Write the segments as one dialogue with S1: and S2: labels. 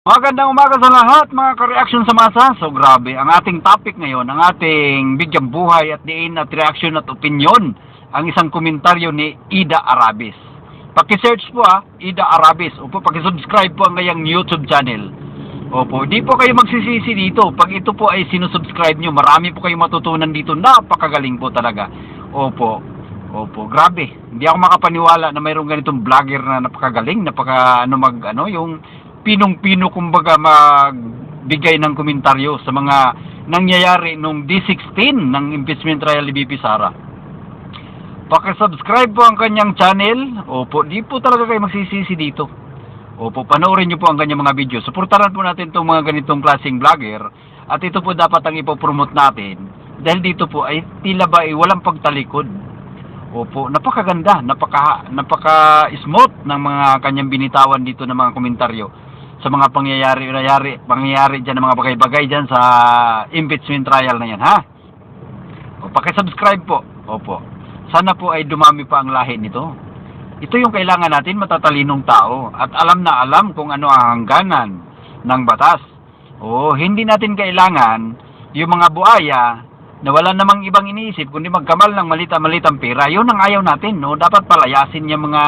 S1: Magandang umaga sa lahat mga ka-reaction sa masa. So grabe, ang ating topic ngayon, ang ating bigyang buhay at diin at reaction at opinion, ang isang komentaryo ni Ida Arabis. Paki-search po Ida Arabis. Opo, paki-subscribe po ang kanyang YouTube channel. Opo, di po kayo magsisisi dito. Pag ito po ay sinusubscribe nyo, marami po kayong matutunan dito. Napakagaling po talaga. Opo, grabe. Hindi ako makapaniwala na mayroong ganitong vlogger na napakagaling, yung pinong-pino kumbaga magbigay ng komentaryo sa mga nangyayari nung D16 ng impeachment trial ni BP Sara. Paki-subscribe po ang kanyang channel. Opo, di po talaga kayo magsisisi dito. Opo, panoorin niyo po ang kanyang mga video. Suportahan po natin itong mga ganitong klaseng vlogger. At ito po dapat ang ipopromote natin. Dahil dito po ay tila ba ay walang pagtalikod. Opo, napakaganda, napaka-smooth ng mga kanyang binitawan dito ng mga komentaryo sa mga pangyayari dyan ng mga bagay-bagay dyan sa impeachment trial na yan, ha? O, paki-subscribe po. Opo. Sana po ay dumami pa ang lahi nito. Ito yung kailangan natin, matatalinong tao at alam na alam kung ano ang hangganan ng batas. O, hindi natin kailangan yung mga buaya na wala namang ibang iniisip kundi magkamal ng malita-malitang pera. Yun ang ayaw natin, no? Dapat palayasin yung mga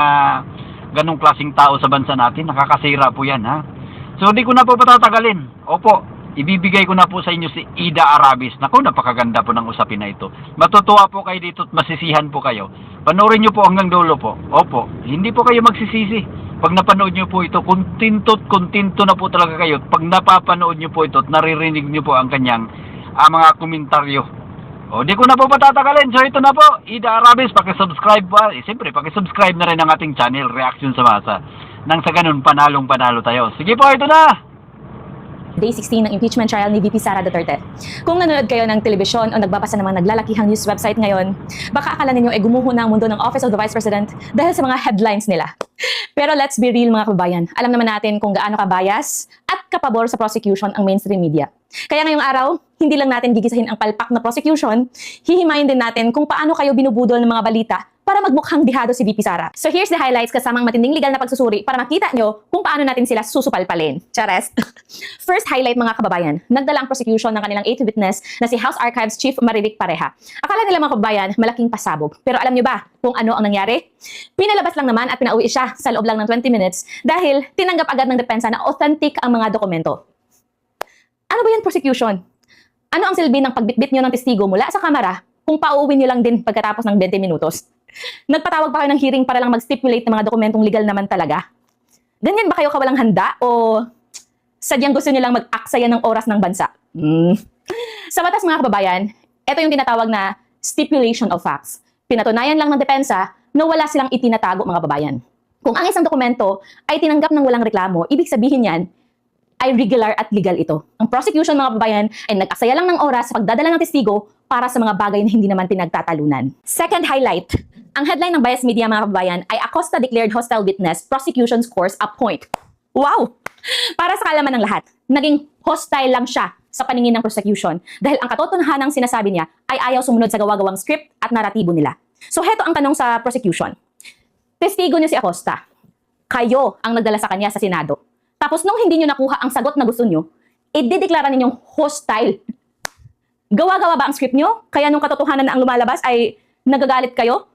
S1: ganong klaseng tao sa bansa natin. Nakakasira po yan, ha? So, di ko na po patatagalin. Opo, ibibigay ko na po sa inyo si Ida Arabis. Naku, napakaganda po ng usapin na ito. Matutuwa po kayo dito at masisihan po kayo. Panoorin nyo po hanggang dulo po. Opo, hindi po kayo magsisisi. Pag napanood nyo po ito, kontinto na po talaga kayo. Pag napapanood nyo po ito at naririnig nyo po ang kanyang mga komentaryo. O, di ko na po patatagalin. So, ito na po, Ida Arabis, pakisubscribe po. Siyempre, pakisubscribe na rin ang ating channel, Reaction sa Masa. Nang sa ganun, panalong-panalo tayo. Sige po, ito na!
S2: Day 16 ng impeachment trial ni VP Sara Duterte. Kung nanonood kayo ng telebisyon o nagbabasa ng mga naglalakihang news website ngayon, baka akala ninyo ay gumuho na ang mundo ng Office of the Vice President dahil sa mga headlines nila. Pero let's be real mga kababayan. Alam naman natin kung gaano ka-bias at kapabor sa prosecution ang mainstream media. Kaya ngayong araw, hindi lang natin gigisahin ang palpak na prosecution, hihimayin din natin kung paano kayo binubudol ng mga balita para magmukhang bihado si VP Sara. So here's the highlights kasamang matinding legal na pagsusuri para makita nyo kung paano natin sila susupalpalin. Chares! First highlight mga kababayan, nagdala ang prosecution ng kanilang 8th witness na si House Archives Chief Marivic Pareja. Akala nila mga kababayan, malaking pasabog. Pero alam nyo ba kung ano ang nangyari? Pinalabas lang naman at pinauwi siya sa loob lang ng 20 minutes dahil tinanggap agad ng depensa na authentic ang mga dokumento. Ano ba yan prosecution? Ano ang silbi ng pagbitbit nyo ng testigo mula sa kamera kung pauuwi nyo lang din pagkatapos ng 20 minutos? Nagpatawag pa kayo ng hearing para lang mag-stipulate ng mga dokumentong legal naman talaga? Ganyan ba kayo kawalang handa o sadyang gusto nyo lang mag-aksaya ng oras ng bansa? Sa batas mga kababayan, ito yung tinatawag na stipulation of facts. Pinatunayan lang ng depensa na wala silang itinatago mga kababayan. Kung ang isang dokumento ay tinanggap ng walang reklamo, ibig sabihin yan ay regular at legal ito. Ang prosecution mga kababayan ay nag-aksaya lang ng oras sa pagdadala ng testigo para sa mga bagay na hindi naman pinagtatalunan. Second highlight, ang headline ng bias media mga kababayan ay Acosta declared hostile witness, prosecution scores a point. Wow! Para sa kalaman ng lahat, naging hostile lang siya sa paningin ng prosecution dahil ang katotohanang sinasabi niya ay ayaw sumunod sa gawa-gawang script at naratibo nila. So heto ang tanong sa prosecution. Testigo niyo si Acosta. Kayo ang nagdala sa kanya sa Senado. Tapos nung hindi nyo nakuha ang sagot na gusto nyo, idedeklara ninyong hostile. Gawa-gawa ba ang script nyo? Kaya nung katotohanan na ang lumalabas ay nagagalit kayo?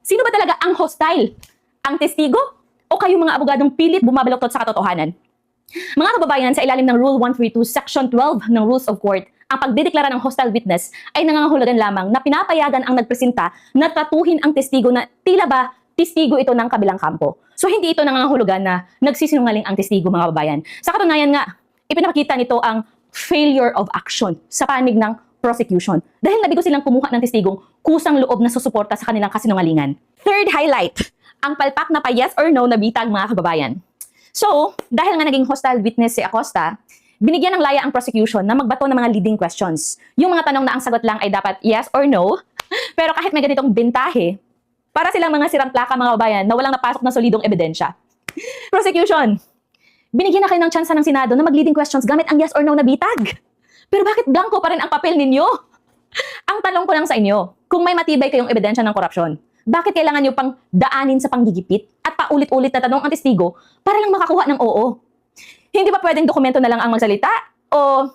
S2: Sino ba talaga ang hostile? Ang testigo? O kayo mga abogadong pilit bumabaloktot sa katotohanan? Mga kababayan, sa ilalim ng Rule 132, Section 12 ng Rules of Court, ang pagdedeklara ng hostile witness ay nangangahulugan lamang na pinapayagan ang nagpresenta na tratuhin ang testigo na tila ba testigo ito ng kabilang kampo. So hindi ito nangangahulugan na nagsisinungaling ang testigo mga kababayan. Sa katunayan nga, ipinapakita nito ang failure of action sa panig ng prosecution dahil nabigo silang kumuha ng testigong kusang loob na susuporta sa kanilang kasinungalingan. Third highlight, ang palpak na pa yes or no na bitag mga kababayan. So, dahil nga naging hostile witness si Acosta, binigyan ng laya ang prosecution na magbato ng mga leading questions. Yung mga tanong na ang sagot lang ay dapat yes or no, pero kahit may ganitong bentahe, para silang mga sirang plaka mga kababayan na walang napasok na solidong ebidensya. Prosecution, binigyan na kayo ng tsansa ng Senado na mag-leading questions gamit ang yes or no na bitag. Pero bakit blanco pa rin ang papel ninyo? Ang tanong ko lang sa inyo, kung may matibay kayong ebidensya ng korupsyon, bakit kailangan nyo pang daanin sa panggigipit at paulit-ulit na tanong ang testigo para lang makakuha ng oo? Hindi ba pwedeng dokumento na lang ang magsalita? O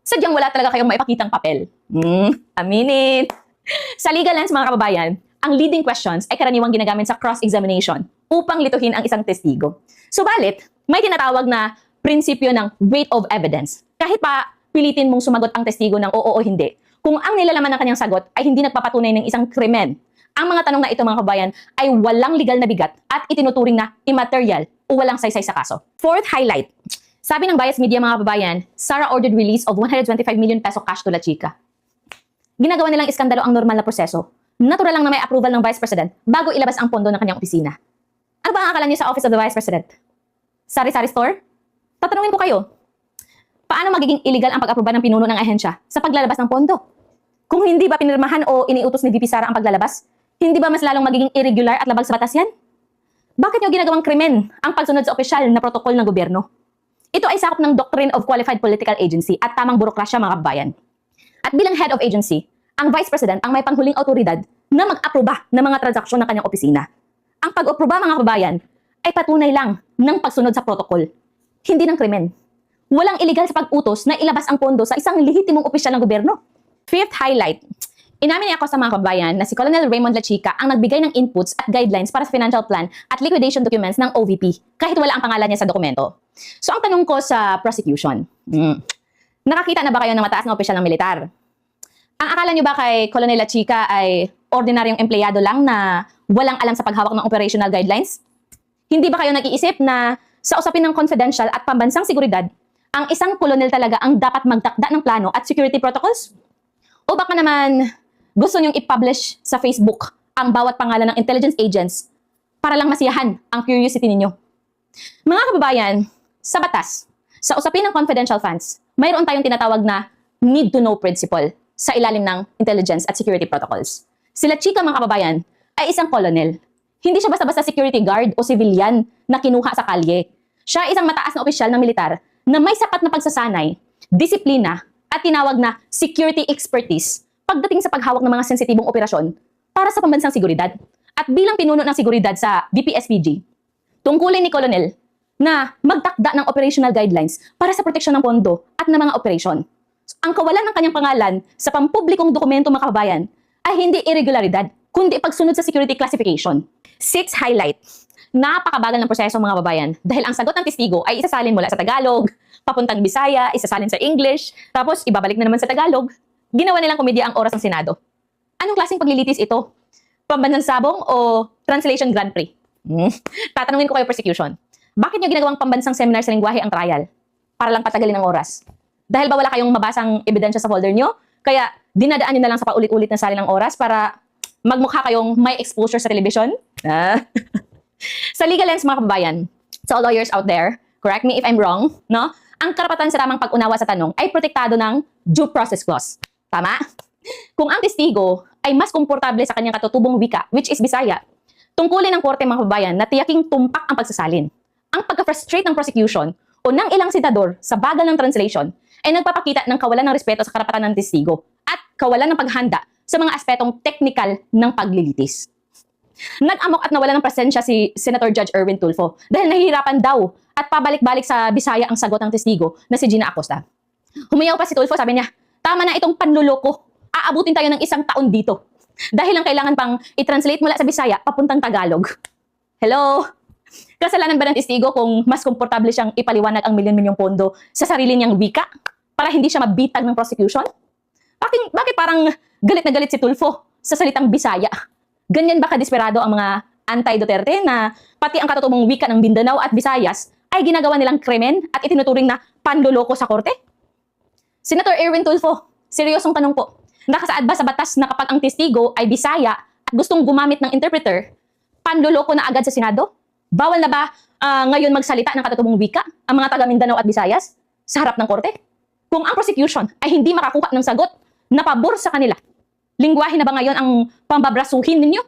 S2: sadyang wala talaga kayong maipakitang papel? Aminin. Sa legal lens, mga kababayan, ang leading questions ay karaniwang ginagamit sa cross-examination upang lituhin ang isang testigo. Subalit, may tinatawag na prinsipyo ng weight of evidence. Kahit pa pilitin mong sumagot ang testigo ng oo o hindi, kung ang nilalaman ng kanyang sagot ay hindi nagpapatunay ng isang krimen, ang mga tanong na ito, mga kababayan, ay walang legal na bigat at itinuturing na immaterial o walang saysay sa kaso. Fourth highlight. Sabi ng bias media, mga kababayan, Sara ordered release of 125 million peso cash to La Chica. Ginagawa nilang iskandalo ang normal na proseso. Natural lang na may approval ng Vice President bago ilabas ang pondo ng kanyang opisina. Ano ba ang akala niyo sa Office of the Vice President? Sari-sari store? Tatanungin ko kayo, paano magiging illegal ang pag-aproba ng pinuno ng ahensya sa paglalabas ng pondo? Kung hindi ba pinirmahan o iniutos ni VP Sara ang paglalabas, hindi ba mas lalong magiging irregular at labag sa batas yan? Bakit niyo ginagawang krimen ang pagsunod sa opisyal na protokol ng gobyerno? Ito ay sakop ng Doctrine of Qualified Political Agency at tamang burokrasya, mga kababayan. At bilang head of agency, ang Vice President ang may panghuling autoridad na mag-aproba ng mga transaksyon ng kanyang opisina. Ang pag-aproba, mga kababayan, ay patunay lang ng pagsunod sa protokol, hindi ng krimen. Walang illegal sa pag-utos na ilabas ang pondo sa isang lehitimong opisyal ng gobyerno. Fifth highlight. Inamin niya ako sa mga kababayan na si Colonel Raymond La Chica ang nagbigay ng inputs at guidelines para sa financial plan at liquidation documents ng OVP kahit wala ang pangalan niya sa dokumento. So ang tanong ko sa prosecution, nakakita na ba kayo ng mataas na opisyal ng militar? Ang akala niyo ba kay Colonel La Chica ay ordinaryong empleyado lang na walang alam sa paghawak ng operational guidelines? Hindi ba kayo nag-iisip na sa usapin ng confidential at pambansang seguridad, ang isang kolonel talaga ang dapat magtakda ng plano at security protocols? O baka naman gusto niyong i-publish sa Facebook ang bawat pangalan ng intelligence agents para lang masiyahan ang curiosity ninyo? Mga kababayan, sa batas, sa usapin ng confidential funds, mayroon tayong tinatawag na need-to-know principle sa ilalim ng intelligence at security protocols. Si La Chica, mga kababayan, ay isang colonel. Hindi siya basta-basta security guard o civilian na kinuha sa kalye. Siya ay isang mataas na opisyal ng militar na may sapat na pagsasanay, disiplina, at tinawag na security expertise pagdating sa paghawak ng mga sensitibong operasyon para sa pambansang seguridad. At bilang pinuno ng seguridad sa DPSPG, tungkulin ni Colonel na magtakda ng operational guidelines para sa proteksyon ng pondo at ng mga operasyon. Ang kawalan ng kanyang pangalan sa pampublikong dokumento, mga kababayan, ay hindi irregularidad, kundi pagsunod sa security classification. Sixth highlight. Napakabagal ng proseso, mga kababayan, dahil ang sagot ng testigo ay isasalin mula sa Tagalog, papuntang Bisaya, isasalin sa English, tapos ibabalik na naman sa Tagalog. Ginawa nilang komedya ang oras ng Senado. Anong klaseng paglilitis ito? Pambansang sabong o translation Grand Prix? Tatanungin ko kayo, prosecution. Bakit niyo ginagawang pambansang seminar sa lingwahe ang trial? Para lang patagalin ang oras. Dahil ba wala kayong mabasang ebidensya sa folder nyo? Kaya dinadaan nyo na lang sa paulit-ulit na sali ng oras para magmukha kayong may exposure sa television? Sa legal lens, mga kababayan, so all lawyers out there, correct me if I'm wrong, no? Ang karapatan sa tamang pag-unawa sa tanong ay protektado ng due process clause. Tama? Kung ang testigo ay mas komportable sa kanyang katutubong wika, which is Bisaya, tungkulin ng korte, mga kababayan, na tiyaking tumpak ang pagsasalin. Ang pagka-frustrate ng prosecution o ng ilang senador sa bagal ng translation ay nagpapakita ng kawalan ng respeto sa karapatan ng testigo at kawalan ng paghanda sa mga aspetong technical ng paglilitis. Nag-amok at nawala ng presensya si Senator Judge Erwin Tulfo dahil nahihirapan daw at pabalik-balik sa Bisaya ang sagot ng testigo na si Gina Acosta. Humayaw pa si Tulfo, sabi niya, tama na itong panluloko, aabutin tayo ng 1 taon dito dahil ang kailangan pang i-translate mula sa Bisaya papuntang Tagalog. Hello? Kasalanan ba ng testigo kung mas komportable siyang ipaliwanag ang milyon-milyong pondo sa sarili niyang wika para hindi siya mabitag ng prosecution? Bakit parang galit na galit si Tulfo sa salitang Bisaya? Ganyan ba kadesperado ang mga anti-Duterte na pati ang katutubong wika ng Mindanao at Visayas ay ginagawa nilang krimen at itinuturing na panloloko sa korte? Senator Erwin Tulfo, seryosong tanong po. Nakasaad ba sa batas na kapag ang testigo ay Bisaya at gustong gumamit ng interpreter, panloloko na agad sa Senado? Bawal na ba ngayon magsalita ng katutubong wika ang mga taga Mindanao at Visayas sa harap ng korte? Kung ang prosecution ay hindi makakuha ng sagot na pabor sa kanila, lingwahe na ba ngayon ang pambabrasuhin ninyo?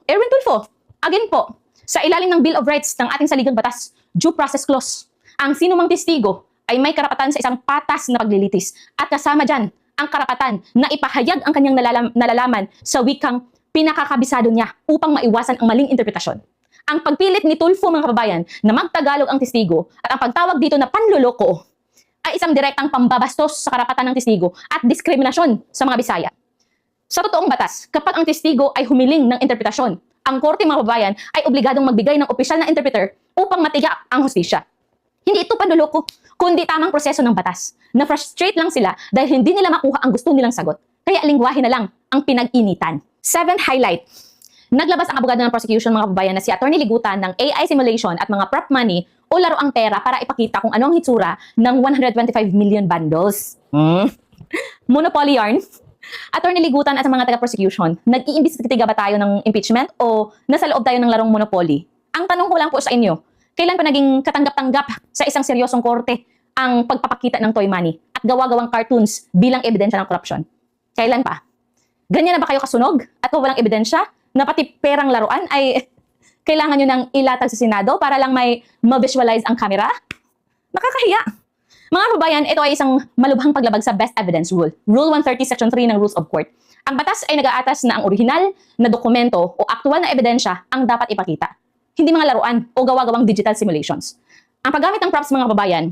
S2: Erwin Tulfo, again po, sa ilalim ng Bill of Rights ng ating saligang batas, due process clause, ang sinumang testigo ay may karapatan sa isang patas na paglilitis at kasama dyan ang karapatan na ipahayag ang kanyang nalalaman sa wikang pinakakabisado niya upang maiwasan ang maling interpretasyon. Ang pagpilit ni Tulfo mga kababayan na magtagalog ang testigo at ang pagtawag dito na panluloko ay isang direktang pambabastos sa karapatan ng testigo at diskriminasyon sa mga Bisaya. Sa totoong batas, kapag ang testigo ay humiling ng interpretasyon, ang korte mga kababayan ay obligadong magbigay ng opisyal na interpreter upang matiyak ang hustisya. Hindi ito panluloko, kundi tamang proseso ng batas. Na-frustrate lang sila dahil hindi nila makuha ang gusto nilang sagot. Kaya lingwahe na lang ang pinag-initan. 7th highlight. Naglabas ang abogado ng prosecution mga kababayan na si Attorney Ligutan ng AI simulation at mga prop money o laro ang pera para ipakita kung ano ang hitsura ng 125 million bundles. Monopoly yarn. Attorney Ligutan at sa mga taga-prosecution, nag-iimbestiga ba tayo ng impeachment o nasa loob tayo ng larong Monopoly? Ang tanong ko lang po sa inyo, kailan pa naging katanggap-tanggap sa isang seryosong korte ang pagpapakita ng toy money at gawa-gawang cartoons bilang ebidensya ng korupsyon? Kailan pa? Ganyan na ba kayo kasunog at kung walang ebidensya na pati perang laruan ay kailangan nyo nang ilatag sa Senado para lang may ma-visualize ang camera? Nakakahiya. Mga kababayan, ito ay isang malubhang paglabag sa Best Evidence Rule, Rule 130 Section 3 ng Rules of Court. Ang batas ay nag-aatas na ang orihinal na dokumento o aktual na ebidensya ang dapat ipakita, hindi mga laruan o gawa-gawang digital simulations. Ang paggamit ng props mga kababayan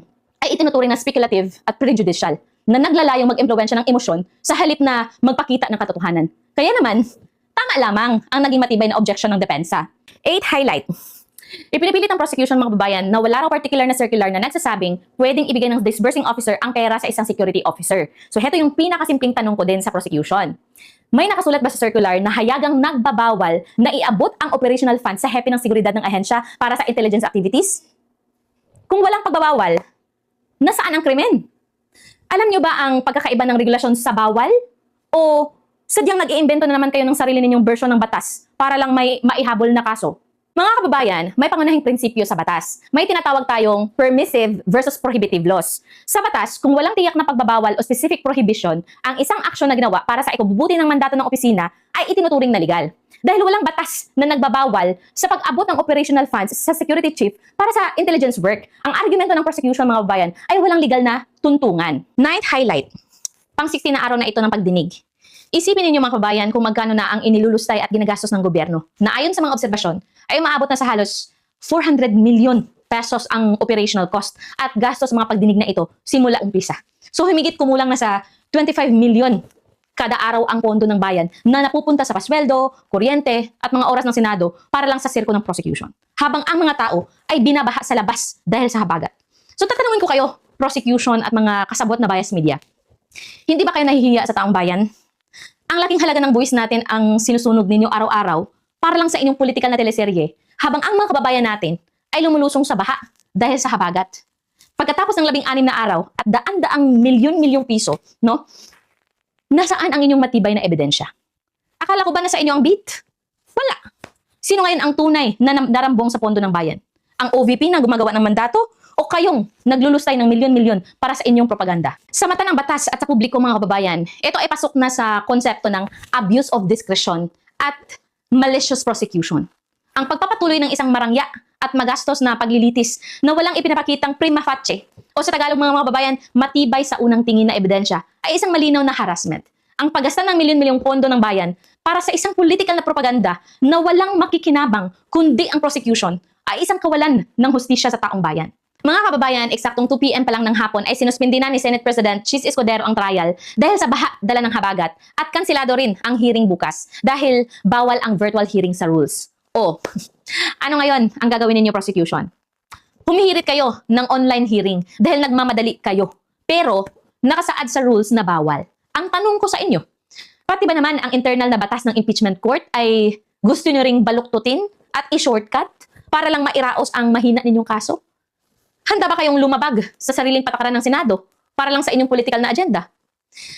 S2: ay itinuturing na speculative at prejudicial na naglalayong mag-impluwensya ng emosyon sa halip na magpakita ng katotohanan. Kaya naman, tama lamang ang naging matibay na objection ng depensa. 8th highlight. Ipinipilit ng prosecution mga kababayan na wala raw particular na circular na nagsasabing pwedeng ibigay ng disbursing officer ang pera sa isang security officer. So heto yung pinakasimpleng tanong ko din sa prosecution. May nakasulat ba sa circular na hayagang nagbabawal na iabot ang operational funds sa hepe ng seguridad ng ahensya para sa intelligence activities? Kung walang pagbabawal, nasaan ang krimen? Alam nyo ba ang pagkakaiba ng regulasyon sa bawal? O sadyang nag-iimbento na naman kayo ng sarili ninyong version ng batas para lang may maihabol na kaso? Mga kababayan, may pangunahing prinsipyo sa batas. May tinatawag tayong permissive versus prohibitive laws. Sa batas, kung walang tiyak na pagbabawal o specific prohibition, ang isang aksyon na ginawa para sa ikabubuti ng mandato ng opisina ay itinuturing na legal. Dahil walang batas na nagbabawal sa pag-abot ng operational funds sa security chief para sa intelligence work, ang argumento ng prosecution mga kababayan ay walang legal na tuntungan. 9th highlight. Pang-16 na araw na ito ng pagdinig. Isipin ninyo mga kababayan kung magkano na ang inilulustay at ginagastos ng gobyerno na ayon sa mga obserbasyon ay umaabot na sa halos 400 million pesos ang operational cost at gastos sa mga pagdinig na ito simula umpisa. So humigit kumulang na sa 25 million kada araw ang pondo ng bayan na napupunta sa pasweldo, kuryente at mga oras ng Senado para lang sa sirko ng prosecution. Habang ang mga tao ay binabaha sa labas dahil sa habagat. So tatanungin ko kayo, prosecution at mga kasabot na bias media, hindi ba kayo nahihiya sa taong bayan? Ang laking halaga ng buwis natin ang sinusunog ninyo araw-araw para lang sa inyong politikal na teleserye, habang ang mga kababayan natin ay lumulusong sa baha dahil sa habagat. Pagkatapos ng 16 na araw at daan-daang milyon-milyong piso, no? Nasaan ang inyong matibay na ebidensya? Akala ko ba nasa inyo ang beat? Wala. Sino ngayon ang tunay na narambong sa pondo ng bayan? Ang OVP na gumagawa ng mandato o kayong naglulustay ng milyon-milyon para sa inyong propaganda? Sa mata ng batas at sa publiko mga kababayan, ito ay pasok na sa konsepto ng abuse of discretion at malicious prosecution. Ang pagpapatuloy ng isang marangya at magastos na paglilitis na walang ipinapakitang prima facie o sa Tagalog mga kababayan, matibay sa unang tingin na ebidensya ay isang malinaw na harassment. Ang paggasta ng milyon-milyong pondo ng bayan para sa isang political na propaganda na walang makikinabang kundi ang prosecution ay isang kawalan ng hustisya sa taong bayan. Mga kababayan, eksaktong 2 p.m. pa lang ng hapon ay sinuspindi na ni Senate President Chis Escudero ang trial dahil sa baha dala ng habagat at kansilado rin ang hearing bukas dahil bawal ang virtual hearing sa rules. O, ano ngayon ang gagawin ninyo prosecution? Humihirit kayo ng online hearing dahil nagmamadali kayo pero nakasaad sa rules na bawal. Ang tanong ko sa inyo, pati ba naman ang internal na batas ng impeachment court ay gusto nyo ring baluktutin at i-shortcut para lang mairaos ang mahina ninyong kaso? Handa ba kayong lumabag sa sariling patakaran ng Senado para lang sa inyong political na agenda?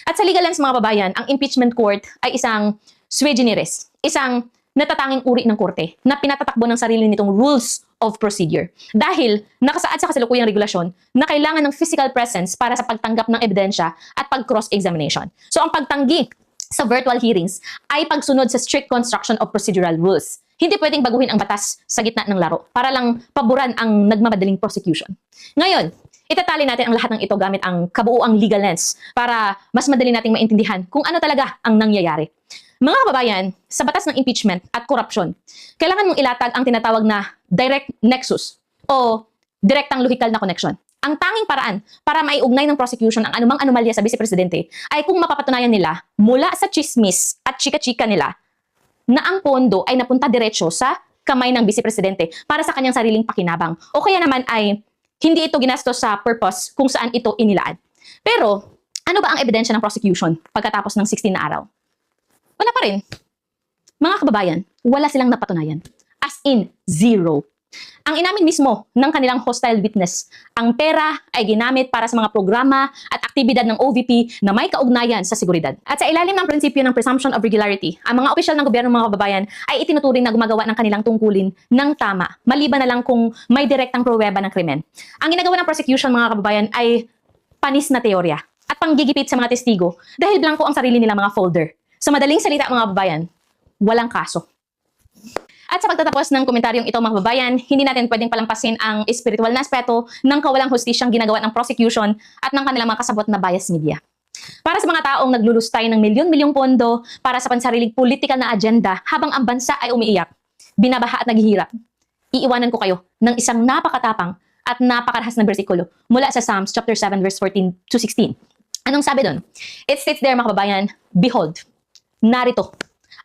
S2: At sa legal lens mga kababayan, ang impeachment court ay isang sui generis, isang natatanging uri ng korte na pinatatakbo ng sarili nitong rules of procedure. Dahil nakasaad sa kasalukuyang regulasyon na kailangan ng physical presence para sa pagtanggap ng ebidensya at pag-cross-examination. So ang pagtanggi sa virtual hearings ay pagsunod sa strict construction of procedural rules. Hindi pwedeng baguhin ang batas sa gitna ng laro para lang paboran ang nagmamadaling prosecution. Ngayon, itatali natin ang lahat ng ito gamit ang kabuuang legal lens para mas madali nating maintindihan kung ano talaga ang nangyayari. Mga kababayan, sa batas ng impeachment at korupsyon, kailangan mong ilatag ang tinatawag na direct nexus o direktang lohikal na connection. Ang tanging paraan para maiugnay ng prosecution ang anumang anomalya sa Vice Presidente ay kung mapapatunayan nila mula sa chismis at chika-chika nila na ang pondo ay napunta diretso sa kamay ng Vice Presidente para sa kanyang sariling pakinabang. O kaya naman ay hindi ito ginastos sa purpose kung saan ito inilaan. Pero, ano ba ang ebidensya ng prosecution pagkatapos ng 16 na araw? Wala pa rin. Mga kababayan, wala silang napatunayan. As in, zero. Ang inamin mismo ng kanilang hostile witness, ang pera ay ginamit para sa mga programa at aktibidad ng OVP na may kaugnayan sa seguridad. At sa ilalim ng prinsipyo ng presumption of regularity, ang mga opisyal ng gobyerno mga kababayan ay itinuturing na gumagawa ng kanilang tungkulin ng tama, maliban na lang kung may direktang pruweba ng krimen. Ang ginagawa ng prosecution mga kababayan ay panis na teorya at panggigipit sa mga testigo dahil blanco ang sarili nilang mga folder. Sa madaling salita mga kababayan, walang kaso. At sa pagtatapos ng komentaryong ito mga kababayan, hindi natin pwedeng palampasin ang espiritual na aspeto ng kawalang hustisyang ginagawa ng prosecution at ng kanilang mga kasabot na bias media. Para sa mga taong naglulustay ng milyon-milyong pondo para sa pansariling political na agenda habang ang bansa ay umiiyak, binabaha at naghihirap, iiwanan ko kayo ng isang napakatapang at napakarahas na bersikulo mula sa Psalms chapter 7 verse 14 to 16. Anong sabi doon? It states there mga kababayan, behold, narito,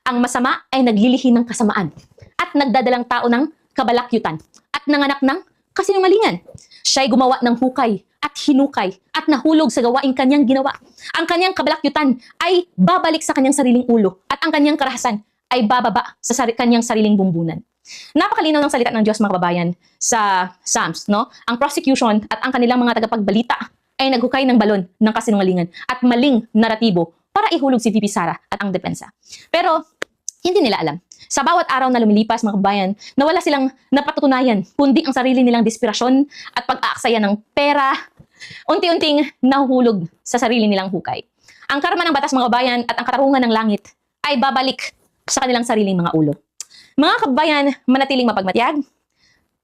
S2: ang masama ay naglilihi ng kasamaan at nagdadalang tao ng kabalakyutan at nanganak ng kasinungalingan. Siya'y gumawa ng hukay at hinukay at nahulog sa gawaing kanyang ginawa. Ang kanyang kabalakyutan ay babalik sa kanyang sariling ulo at ang kanyang karahasan ay bababa sa kanyang sariling bumbunan. Napakalinaw ng salita ng Diyos mga kababayan sa Psalms, no? Ang prosecution at ang kanilang mga tagapagbalita ay naghukay ng balon ng kasinungalingan at maling naratibo para ihulog si VP Sara at ang depensa. Pero hindi nila alam. Sa bawat araw na lumilipas mga kababayan, na wala silang napatutunayan kundi ang sarili nilang desperasyon at pag-aaksaya ng pera, unti-unting nahuhulog sa sarili nilang hukay. Ang karma ng batas mga kababayan at ang katarungan ng langit ay babalik sa kanilang sariling mga ulo. Mga kababayan, manatiling mapagmatyag,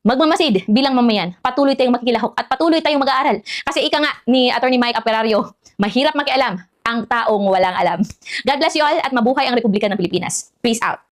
S2: magmamasid bilang mamayan, patuloy tayong makikilahok at patuloy tayong mag-aaral. Kasi ika nga ni Attorney Mike Aperario, mahirap makialam ang taong walang alam. God bless you all at mabuhay ang Republika ng Pilipinas. Peace out.